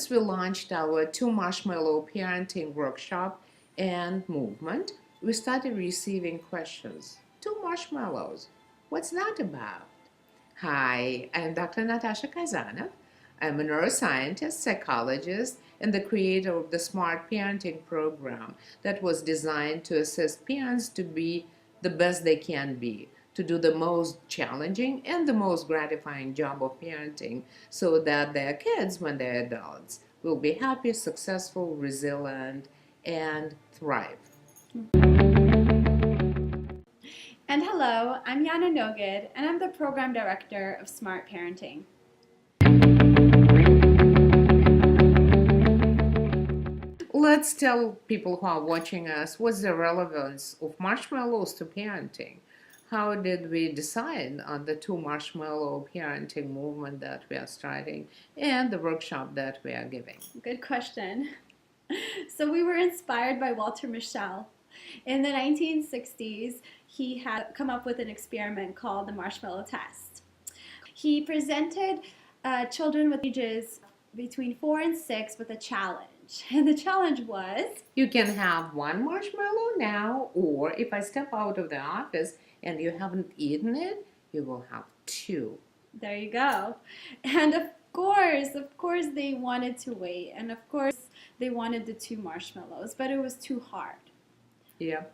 since we launched our two Marshmallow Parenting workshop and movement, we started receiving questions. Two marshmallows. What's that about? Hi, I'm Dr. Natasha Kazanov. I'm a neuroscientist, psychologist, and the creator of the Smart Parenting program that was designed to assist parents to be the best they can be, to do the most challenging and the most gratifying job of parenting so that their kids, when they're adults, will be happy, successful, resilient, and thrive. And hello, I'm Yana Nogid, and I'm the Program Director of Smart Parenting. Let's tell people who are watching us what's the relevance of marshmallows to parenting. How did we decide on the two marshmallow parenting movement that we are starting and the workshop that we are giving? Good question. So we were inspired by Walter Mischel. In the 1960s, he had come up with an experiment called the marshmallow test. He presented children with ages between 4 and 6 with a challenge. And the challenge was, you can have one marshmallow now, or if I step out of the office and you haven't eaten it, you will have two. There you go. And of course they wanted to wait, and of course they wanted the two marshmallows, but it was too hard. Yeah.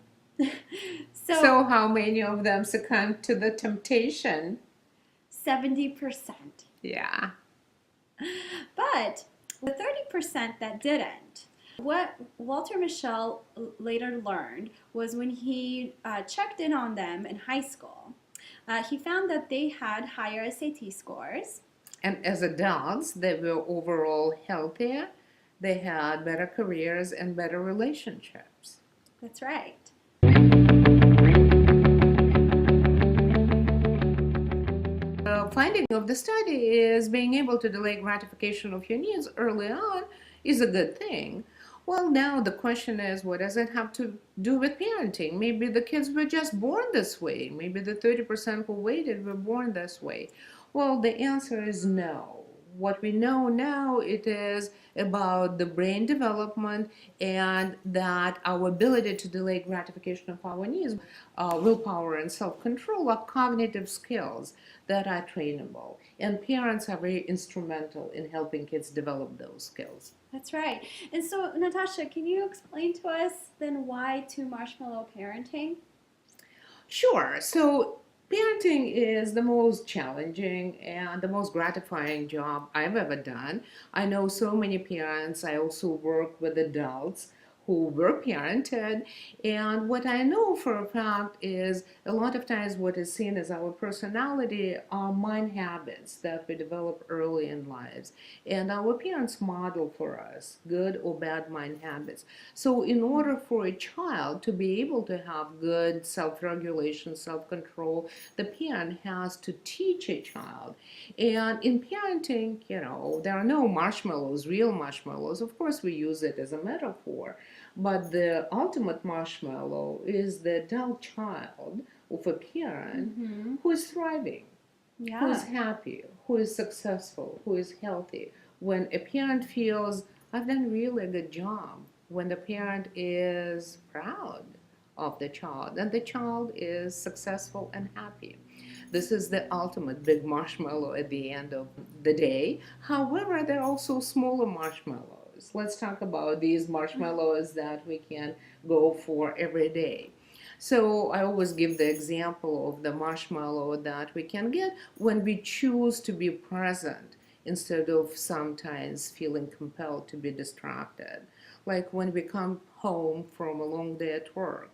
So how many of them succumbed to the temptation? 70%. Yeah. But the 30% that didn't, what Walter Mischel later learned was when he checked in on them in high school, he found that they had higher SAT scores. And as adults, they were overall healthier, they had better careers and better relationships. That's right. The finding of the study is being able to delay gratification of your needs early on is a good thing. Well, now the question is, what does it have to do with parenting? Maybe the kids were just born this way. Maybe the 30% who waited were born this way. Well, the answer is no. What we know now, it is about the brain development and that our ability to delay gratification of our needs, willpower and self-control are cognitive skills that are trainable. And parents are very instrumental in helping kids develop those skills. That's right. And so, Natasha, can you explain to us then why two marshmallow parenting? Sure. So parenting is the most challenging and the most gratifying job I've ever done. I know so many parents. I also work with adults who were parented, and what I know for a fact is a lot of times what is seen as our personality are mind habits that we develop early in lives, and our parents model for us good or bad mind habits. So in order for a child to be able to have good self-regulation, self-control, the parent has to teach a child. And in parenting, there are no marshmallows, real marshmallows. Of course we use it as a metaphor. But the ultimate marshmallow is the adult child of a parent who is thriving, who is happy, who is successful, who is healthy. When a parent feels, I've done really a good job, when the parent is proud of the child and the child is successful and happy. This is the ultimate big marshmallow at the end of the day. However, there are also smaller marshmallows. Let's talk about these marshmallows that we can go for every day. So I always give the example of the marshmallow that we can get when we choose to be present instead of sometimes feeling compelled to be distracted. Like when we come home from a long day at work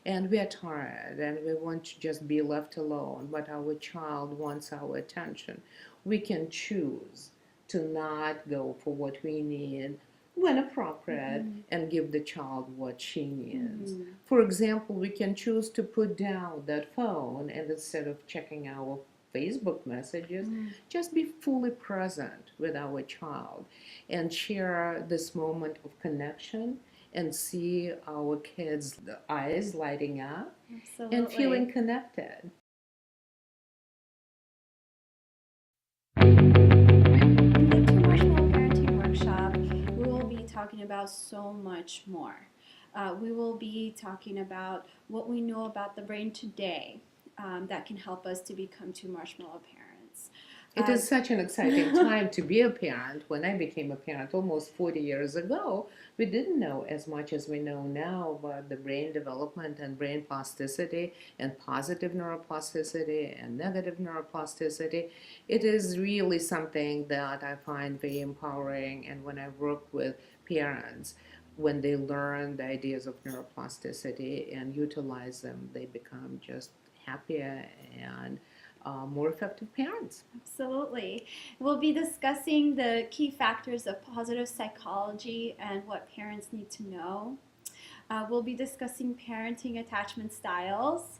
and we are tired and we want to just be left alone, but our child wants our attention, we can choose to not go for what we need when appropriate and give the child what she needs. For example, we can choose to put down that phone and instead of checking our Facebook messages, just be fully present with our child and share this moment of connection and see our kids' eyes lighting up and feeling connected. In the Two Marshmallow Parenting Workshop, about so much more. We will be talking about what we know about the brain today that can help us to become two marshmallow parents. It is such an exciting time to be a parent. When I became a parent almost 40 years ago, we didn't know as much as we know now about the brain development and brain plasticity and positive neuroplasticity and negative neuroplasticity. It is really something that I find very empowering. And when I work with parents, when they learn the ideas of neuroplasticity and utilize them, they become just happier and more effective parents. Absolutely. We'll be discussing the key factors of positive psychology and what parents need to know. We'll be discussing parenting attachment styles.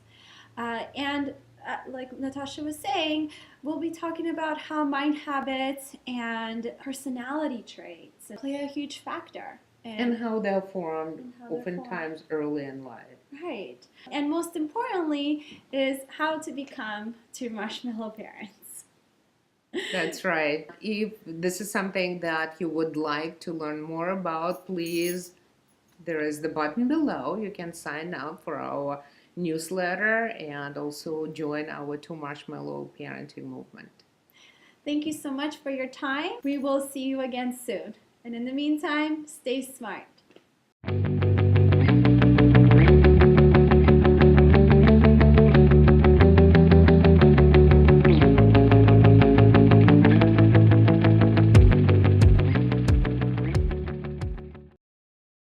Like Natasha was saying, we'll be talking about how mind habits and personality traits play a huge factor. And how they're formed oftentimes early in life. Right. And most importantly is how to become two marshmallow parents. That's right. If this is something that you would like to learn more about, please, there is the button below. You can sign up for our newsletter and also join our Two Marshmallow Parenting movement. Thank you so much for your time. We will see you again soon. And in the meantime, stay smart.